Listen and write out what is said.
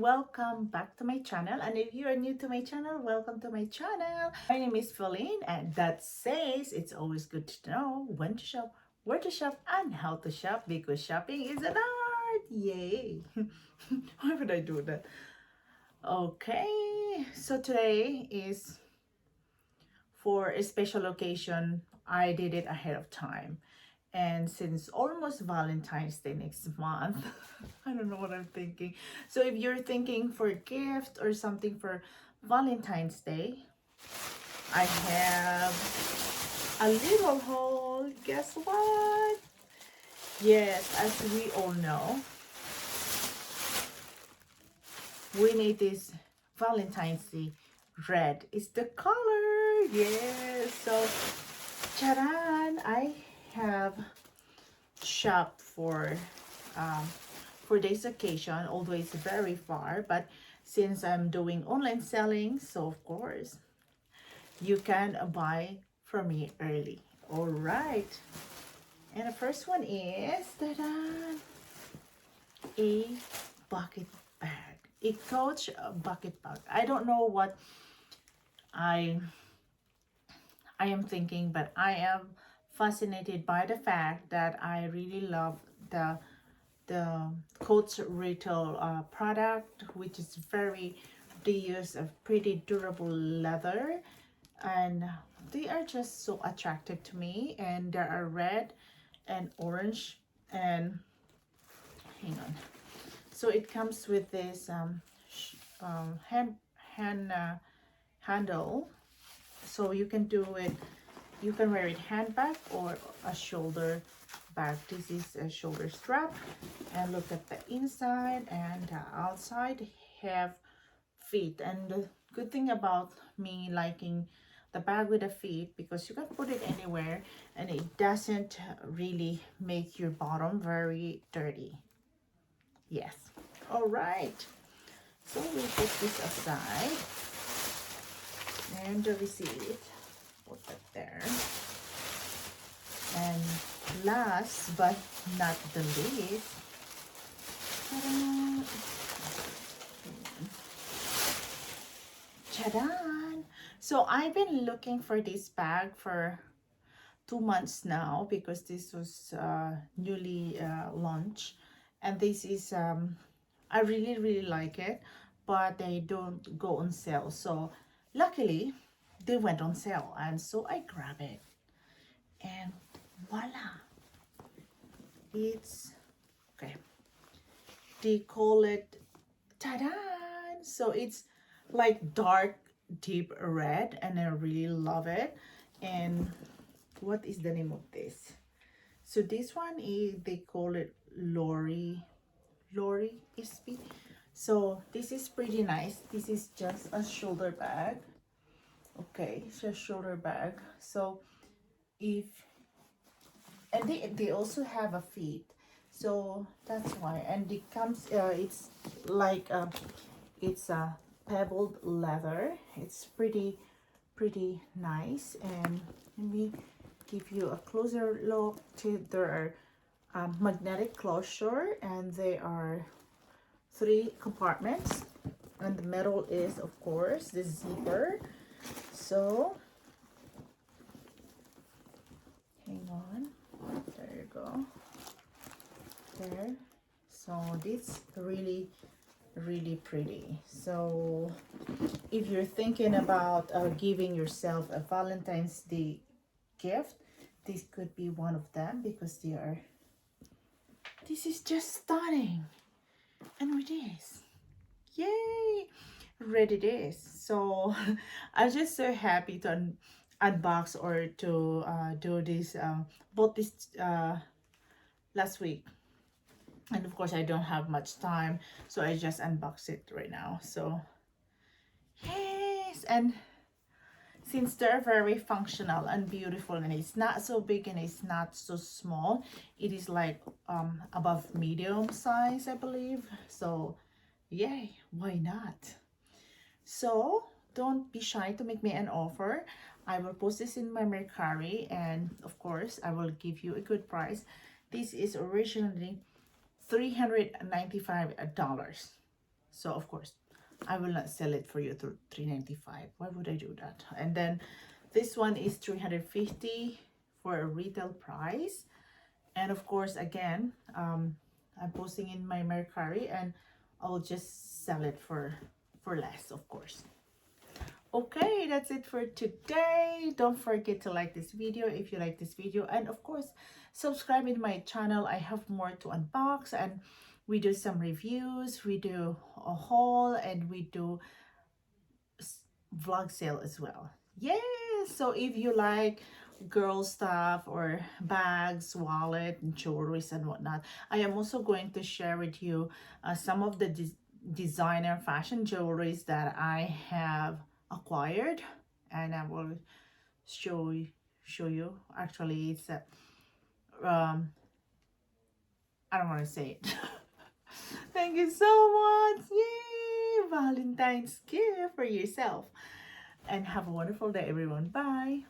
welcome back to my channel. And if you are new to my channel, welcome to my channel. My name is Philine, and that says it's always good to know when to shop, where to shop, and how to shop, because shopping is an art. Yay! Why would I do that? Okay, so today is for a special occasion. I did it ahead of time. And since almost Valentine's Day next month, I don't know what I'm thinking. So if you're thinking for a gift or something for Valentine's Day, I have a little haul. Guess what? Yes, as we all know, we need this Valentine's Day red. It's the color. Yes. So, charan, I have shop um, for this occasion, although it's very far, but since I'm doing online selling, so of course you can buy from me early. All right, and the first one is ta-da, a bucket bag, a Coach bucket bag. I don't know what I I am thinking, but I am fascinated by the fact that I really love the the Coach retail product, which is very, they use a pretty durable leather, and they are just so attractive to me. And there are red and orange, and hang on. So it comes with this hand handle, so you can do it. You can wear it handbag or a shoulder bag. This is a shoulder strap, and look at the inside and the outside have feet. And the good thing about me liking the bag with the feet, because you can put it anywhere and it doesn't really make your bottom very dirty. Yes. All right, so we put this aside, and the receipt, put that there. And last but not the least, ta-da! So I've been looking for this bag for 2 months now, because this was newly launched, and this is I really like it, but they don't go on sale. So luckily they went on sale, and so I grab it, and voila, it's okay. They call it ta-da! So it's like dark deep red, and I really love it. And what is the name of this? So this one is, they call it Lori SP. So this is pretty nice. This is just a shoulder bag. Okay, it's a shoulder bag. So if, and they also have a feet, so that's why. And it comes it's like it's a pebbled leather. It's pretty nice. And let me give you a closer look. There are magnetic closure, and there are 3 compartments, and the metal is of course the zipper. So hang on, there you go, there. So this really pretty. So if you're thinking about giving yourself a Valentine's Day gift, this could be one of them, because they are, this is just stunning. And it is, yay, red it is. So I'm just so happy to unbox or to do this. Bought this last week, and of course I don't have much time, so I just unbox it right now. So yes, and since they're very functional and beautiful, and it's not so big and it's not so small, it is like above medium size, I believe. So yay, why not? So don't be shy to make me an offer. I will post this in my Mercari, and of course I will give you a good price. This is originally $395. So of course, I will not sell it for you to 395. Why would I do that? And then this one is 350 for a retail price. And of course, again, I'm posting in my Mercari, and I'll just sell it for less, of course. Okay, that's it for today. Don't forget to like this video if you like this video, and of course subscribe in my channel. I have more to unbox, and we do some reviews, we do a haul, and we do vlog sale as well. Yes, so if you like girl stuff or bags, wallet, and jewelries and whatnot, I am also going to share with you some of the designer fashion jewelries that I have acquired, and I will show you. Actually, it's um I don't want to say it. Thank you so much. Yay! Valentine's gift for yourself. And have a wonderful day, everyone. Bye.